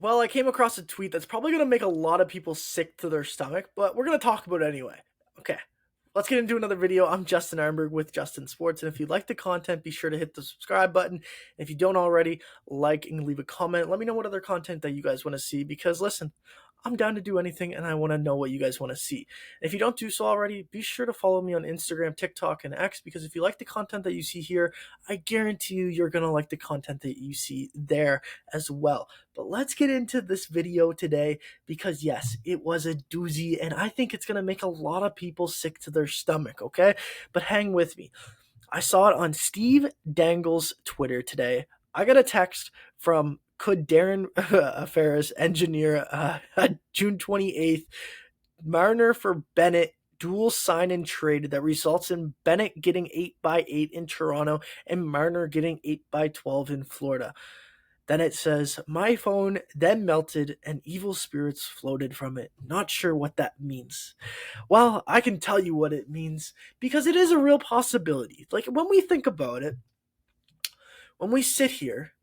Well, I came across a tweet that's probably going to make a lot of people sick to their stomach, but we're going to talk about it anyway. Okay, let's get into another video. I'm Justin Arnberg with Justin Sports, and if you like the content, be sure to hit the subscribe button. And if you don't already, like and leave a comment. Let me know what other content that you guys want to see, because listen, I'm down to do anything, and I want to know what you guys want to see. And if you don't do so already, be sure to follow me on Instagram, TikTok, and X, because if you like the content that you see here, I guarantee you're going to like the content that you see there as well. But let's get into this video today, because yes, it was a doozy, and I think it's going to make a lot of people sick to their stomach, okay? But hang with me. I saw it on Steve Dangle's Twitter today. I got a text from could Darren Ferris engineer June 28th Marner for Bennett dual sign and trade that results in Bennett getting 8x8 in Toronto and Marner getting 8x12 in Florida. Then it says, my phone then melted and evil spirits floated from it. Not sure what that means. Well, I can tell you what it means, because it is a real possibility. Like, when we think about it, when we sit here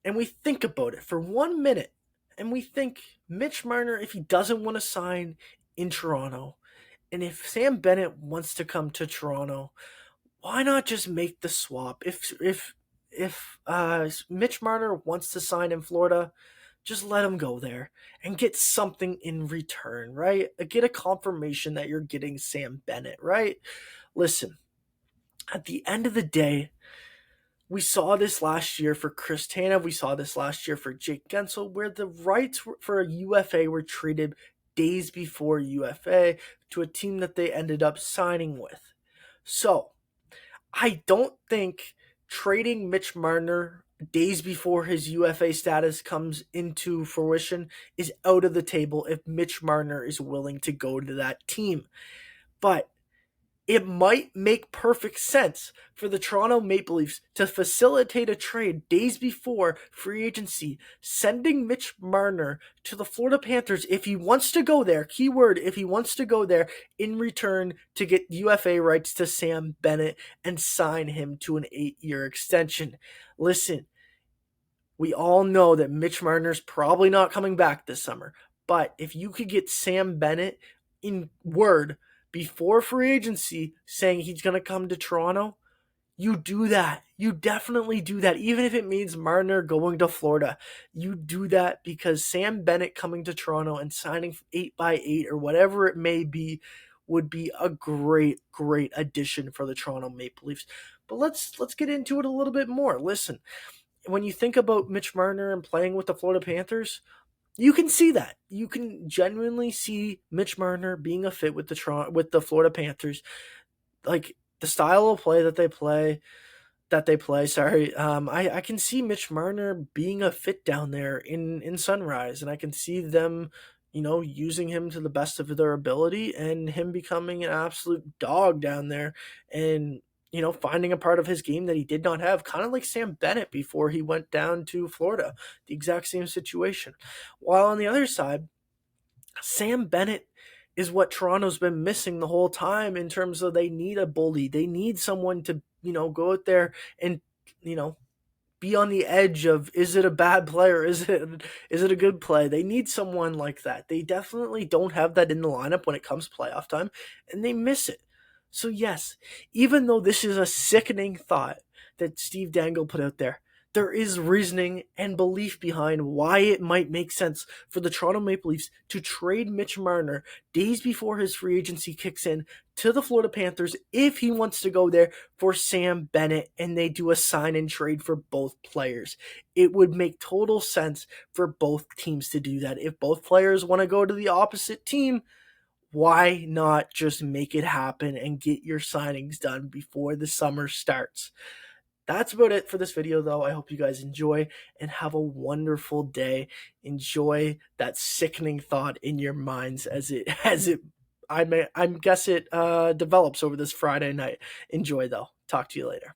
and we think about it for 1 minute, and we think Mitch Marner, if he doesn't want to sign in Toronto, and if Sam Bennett wants to come to Toronto, why not just make the swap? If Mitch Marner wants to sign in Florida, just let him go there and get something in return, right? Get a confirmation that you're getting Sam Bennett, right? Listen, at the end of the day, we saw this last year for Chris Tanev. We saw this last year for Jake Gensel, where the rights for a UFA were traded days before UFA to a team that they ended up signing with. So, I don't think trading Mitch Marner days before his UFA status comes into fruition is out of the table if Mitch Marner is willing to go to that team. But it might make perfect sense for the Toronto Maple Leafs to facilitate a trade days before free agency, sending Mitch Marner to the Florida Panthers if he wants to go there. Keyword, if he wants to go there, in return to get UFA rights to Sam Bennett and sign him to an 8-year extension. Listen, we all know that Mitch Marner's probably not coming back this summer, but if you could get Sam Bennett in word before free agency saying he's going to come to Toronto, you do that. You definitely do that. Even if it means Marner going to Florida, you do that, because Sam Bennett coming to Toronto and signing 8x8 or whatever it may be would be a great addition for the Toronto Maple Leafs. But let's get into it a little bit more. Listen, when you think about Mitch Marner and playing with the Florida Panthers, you can see that. You can genuinely see Mitch Marner being a fit with the Florida Panthers, like the style of play that they play. I can see Mitch Marner being a fit down there in Sunrise, and I can see them, using him to the best of their ability, and him becoming an absolute dog down there, and finding a part of his game that he did not have, kind of like Sam Bennett before he went down to Florida, the exact same situation. While on the other side, Sam Bennett is what Toronto's been missing the whole time, in terms of they need a bully. They need someone to, go out there and, be on the edge of, is it a bad play or is it a good play? They need someone like that. They definitely don't have that in the lineup when it comes playoff time, and they miss it. So yes, even though this is a sickening thought that Steve Dangle put out there is reasoning and belief behind why it might make sense for the Toronto Maple Leafs to trade Mitch Marner days before his free agency kicks in to the Florida Panthers if he wants to go there for Sam Bennett, and they do a sign and trade for both players. It would make total sense for both teams to do that. If both players want to go to the opposite team, why not just make it happen and get your signings done before the summer starts? That's about it for this video, though. I hope you guys enjoy and have a wonderful day. Enjoy that sickening thought in your minds as it I guess it develops over this Friday night. Enjoy, though. Talk to you later.